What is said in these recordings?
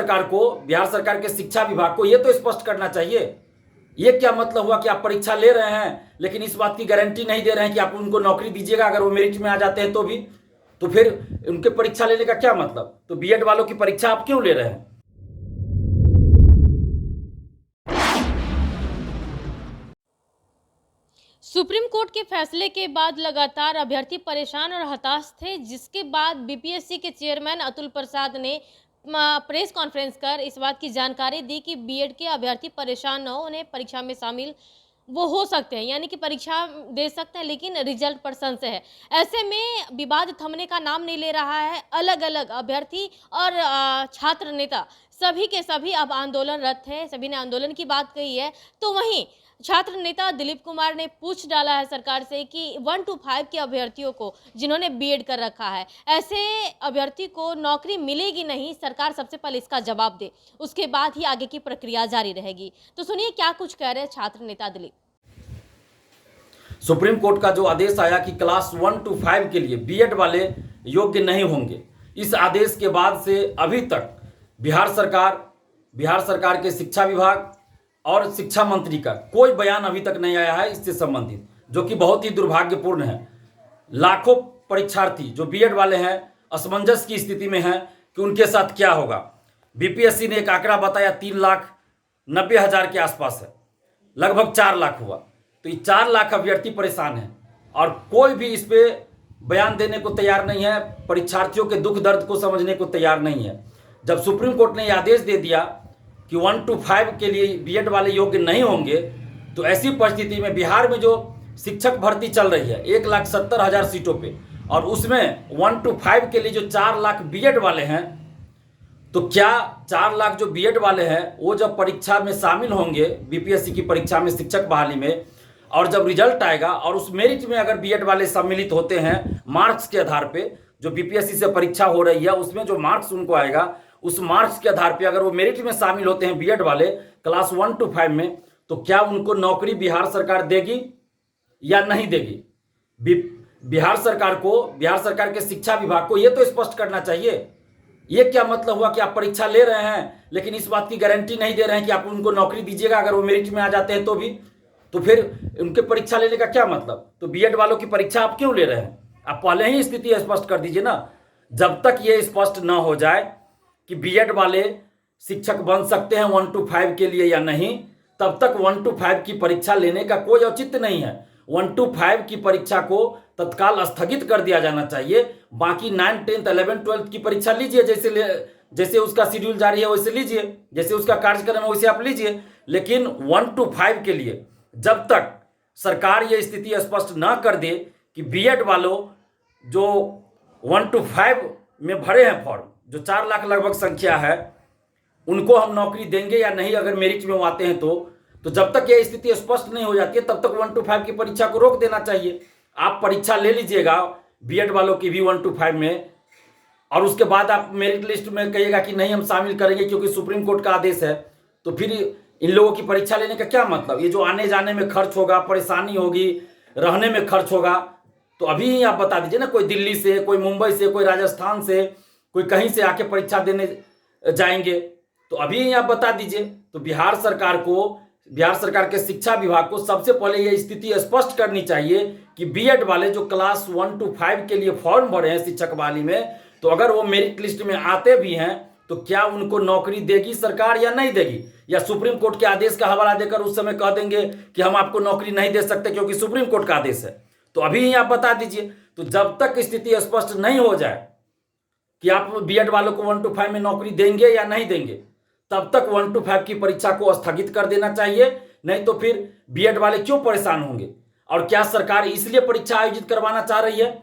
बिहार सरकार के शिक्षा विभाग को ये तो स्पष्ट करना चाहिए। ये क्या मतलब हुआ कि आप परीक्षा ले रहे हैं लेकिन इस बात की गारंटी नहीं दे रहे हैं कि आप उनको नौकरी दीजिएगा अगर वो मेरिट में आ जाते हैं तो भी। तो फिर उनके परीक्षा लेने का क्या मतलब? तो बीएड वालों की परीक्षा आप क्यों ले रहे हैं? सुप्रीम कोर्ट के फैसले के बाद लगातार अभ्यर्थी परेशान और हताश थे, जिसके बाद बीपीएससी के चेयरमैन अतुल प्रसाद ने प्रेस कॉन्फ्रेंस कर इस बात की जानकारी दी कि बीएड के अभ्यर्थी परेशान न हो, उन्हें परीक्षा में शामिल वो हो सकते हैं, यानी कि परीक्षा दे सकते हैं, लेकिन रिजल्ट पर संशय है। ऐसे में विवाद थमने का नाम नहीं ले रहा है। अलग अलग अभ्यर्थी और छात्र नेता सभी के सभी अब आंदोलनरत हैं, सभी ने आंदोलन की बात कही है। तो वहीं छात्र नेता दिलीप कुमार ने पूछ डाला है सरकार से कि 1 to 5 के अभ्यर्थियों को जिन्होंने बीएड कर रखा है, ऐसे अभ्यर्थी को नौकरी मिलेगी नहीं, सरकार सबसे पहले इसका जवाब दे, उसके बाद ही आगे की प्रक्रिया जारी रहेगी। तो सुनिए क्या कुछ कह रहे हैं छात्र नेता दिलीप। सुप्रीम कोर्ट का जो आदेश आया कि क्लास 1 to 5 के लिए बीएड वाले योग्य नहीं होंगे, इस आदेश के बाद से अभी तक बिहार सरकार के शिक्षा विभाग और शिक्षा मंत्री का कोई बयान अभी तक नहीं आया है इससे संबंधित, जो कि बहुत ही दुर्भाग्यपूर्ण है। लाखों परीक्षार्थी जो बीएड वाले हैं असमंजस की स्थिति में हैं कि उनके साथ क्या होगा। बीपीएससी ने एक आंकड़ा बताया 3,90,000 के आसपास है, लगभग 4 लाख हुआ। तो ये 4 लाख अभ्यर्थी परेशान हैं और कोई भी इस पे बयान देने को तैयार नहीं है, परीक्षार्थियों के दुख दर्द को समझने को तैयार नहीं है। जब सुप्रीम कोर्ट ने यह आदेश दे दिया कि 1 to 5 के लिए बीएड वाले योग्य नहीं होंगे, तो ऐसी परिस्थिति में बिहार में जो शिक्षक भर्ती चल रही है 1,70,000 सीटों पे, और उसमें 1 to 5 के लिए जो 4 लाख बीएड वाले हैं, तो क्या 4 लाख जो बीएड वाले हैं वो जब परीक्षा में शामिल होंगे, बीपीएससी की परीक्षा में शिक्षक बहाली में, और जब रिजल्ट आएगा और उस मेरिट में अगर बीएड वाले सम्मिलित होते हैं मार्क्स के आधार पे, जो बीपीएससी से परीक्षा हो रही है उसमें जो मार्क्स उनको आएगा, उस मार्क्स के आधार पे अगर वो मेरिट में शामिल होते हैं बीएड वाले क्लास 1 to 5 में, तो क्या उनको नौकरी बिहार सरकार देगी या नहीं देगी? बिहार सरकार के शिक्षा विभाग को ये तो स्पष्ट करना चाहिए। ये क्या मतलब हुआ कि आप परीक्षा ले रहे हैं लेकिन इस बात की गारंटी नहीं दे रहे हैं कि आप उनको नौकरी दीजिएगा अगर वो मेरिट में आ जाते हैं तो भी। तो फिर उनके परीक्षा लेने का क्या मतलब? तो बीएड वालों की परीक्षा आप क्यों ले रहे हैं? आप पहले ही स्थिति स्पष्ट कर दीजिए ना। जब तक ये स्पष्ट न हो जाए कि बीएड वाले शिक्षक बन सकते हैं 1 to 5 के लिए या नहीं, तब तक 1 to 5 की परीक्षा लेने का कोई औचित्य नहीं है। 1 to 5 की परीक्षा को तत्काल स्थगित कर दिया जाना चाहिए। बाकी 9, 10, 11, 12 की परीक्षा लीजिए, जैसे उसका शेड्यूल जारी है वैसे लीजिए, जैसे उसका कार्यक्रम है वैसे आप लीजिए। लेकिन 1 to 5 के लिए जब तक सरकार ये स्थिति स्पष्ट न कर दे कि बीएड वालों जो 1 to 5 में भरे हैं फॉर्म, जो 4 लाख लगभग संख्या है, उनको हम नौकरी देंगे या नहीं अगर मेरिट में वो आते हैं तो जब तक ये स्थिति स्पष्ट नहीं हो जाती है तब तक 1 to 5 की परीक्षा को रोक देना चाहिए। आप परीक्षा ले लीजिएगा बीएड वालों की भी 1 to 5 में, और उसके बाद आप मेरिट लिस्ट में कहिएगा कि नहीं हम शामिल करेंगे क्योंकि सुप्रीम कोर्ट का आदेश है। तो फिर इन लोगों की परीक्षा लेने का क्या मतलब? ये जो आने जाने में खर्च होगा, परेशानी होगी, रहने में खर्च होगा, तो अभी ही आप बता दीजिए ना। कोई दिल्ली से, कोई मुंबई से, कोई राजस्थान से, कोई कहीं से आके परीक्षा देने जाएंगे, तो अभी ही आप बता दीजिए। तो बिहार सरकार के शिक्षा विभाग को सबसे पहले ये स्थिति स्पष्ट करनी चाहिए कि बीएड वाले जो क्लास 1 to 5 के लिए फॉर्म भरे हैं शिक्षक बहाली में, तो अगर वो मेरिट लिस्ट में आते भी हैं तो क्या उनको नौकरी देगी सरकार या नहीं देगी? या सुप्रीम कोर्ट के आदेश का हवाला देकर उस समय कह देंगे कि हम आपको नौकरी नहीं दे सकते क्योंकि सुप्रीम कोर्ट का आदेश है? तो अभी ही आप बता दीजिए। तो जब तक स्थिति स्पष्ट नहीं हो जाए कि आप बीएड वालों को 1 to 5 में नौकरी देंगे या नहीं देंगे, तब तक 1 to 5 की परीक्षा को स्थगित कर देना चाहिए। नहीं तो फिर बीएड वाले क्यों परेशान होंगे? और क्या सरकार इसलिए परीक्षा आयोजित करवाना चाह रही है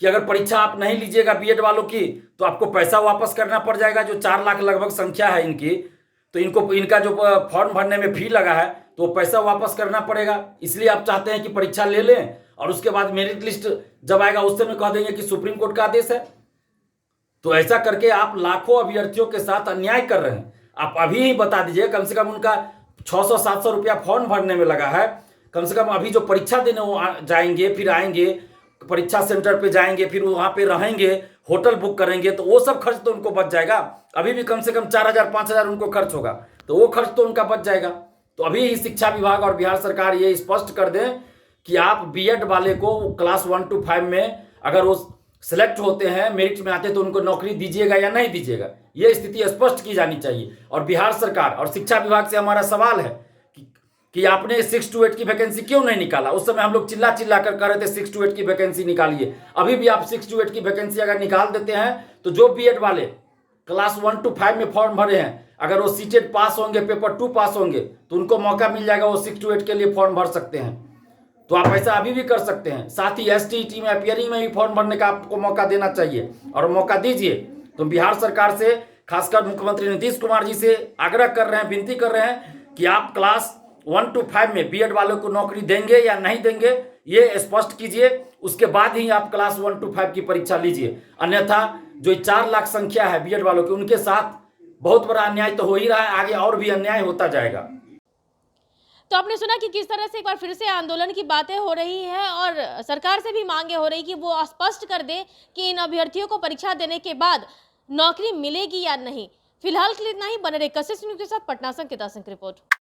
कि अगर परीक्षा आप नहीं लीजिएगा बीएड वालों की तो आपको पैसा वापस करना पड़ जाएगा? जो 4 लाख लगभग संख्या है इनकी, तो इनका जो फॉर्म भरने में फी लगा है तो वो पैसा वापस करना पड़ेगा। इसलिए आप चाहते हैं कि परीक्षा ले लें और उसके बाद मेरिट लिस्ट जब आएगा उस समय कह देंगे कि सुप्रीम कोर्ट का आदेश है। तो ऐसा करके आप लाखों अभ्यर्थियों के साथ अन्याय कर रहे हैं। आप अभी ही बता दीजिए, कम से कम उनका 600-700 रुपया फॉर्म भरने में लगा है। कम से कम अभी जो परीक्षा देने वो जाएंगे, फिर आएंगे, परीक्षा सेंटर पे जाएंगे, फिर वहाँ पे रहेंगे, होटल बुक करेंगे तो वो सब खर्च तो उनको बच जाएगा। अभी भी कम से कम 4,000 5,000 उनको खर्च होगा, तो वो खर्च तो उनका बच जाएगा। तो अभी ही शिक्षा विभाग और बिहार सरकार ये स्पष्ट कर दें कि आप बीएड वाले को क्लास 1 to 5 में अगर वो सिलेक्ट होते हैं, मेरिट में आते, तो उनको नौकरी दीजिएगा या नहीं दीजिएगा, ये स्थिति स्पष्ट की जानी चाहिए। और बिहार सरकार और शिक्षा विभाग से हमारा सवाल है कि आपने 6 to 8 की वैकेंसी क्यों नहीं निकाला। उस समय हम लोग चिल्ला चिल्ला कर कह रहे थे 6 to 8 की वैकेंसी निकालिए। अभी भी आप 6 to 8 की वैकेंसी अगर निकाल देते हैं तो जो बीएड वाले क्लास 1 to 5 में फॉर्म भरे हैं, अगर वो सीटेट पास होंगे, पेपर 2 पास होंगे, तो उनको मौका मिल जाएगा, वो 6 to 8 के लिए फॉर्म भर सकते हैं। तो आप ऐसा अभी भी कर सकते हैं। साथ ही एसटीईटी में, अपीयरिंग में भी फॉर्म भरने का आपको मौका देना चाहिए और मौका दीजिए। तो बिहार सरकार से, खासकर मुख्यमंत्री नीतीश कुमार जी से आग्रह कर रहे हैं, विनती कर रहे हैं कि आप क्लास 1 to 5 में बीएड वालों को नौकरी देंगे या नहीं देंगे, ये स्पष्ट कीजिए। उसके बाद ही आप क्लास 1 to 5 की परीक्षा लीजिए। अन्यथा जो 4 लाख संख्या है बीएड वालों की, उनके साथ बहुत बड़ा अन्याय तो हो ही रहा है, आगे और भी अन्याय होता जाएगा। तो आपने सुना कि किस तरह से एक बार फिर से आंदोलन की बातें हो रही है और सरकार से भी मांगे हो रही कि वो स्पष्ट कर दे कि इन अभ्यर्थियों को परीक्षा देने के बाद नौकरी मिलेगी या नहीं। फिलहाल के लिए इतना ही। बने रहे कशिश न्यूज़ के साथ। पटना से अंकिता सिंह की रिपोर्ट।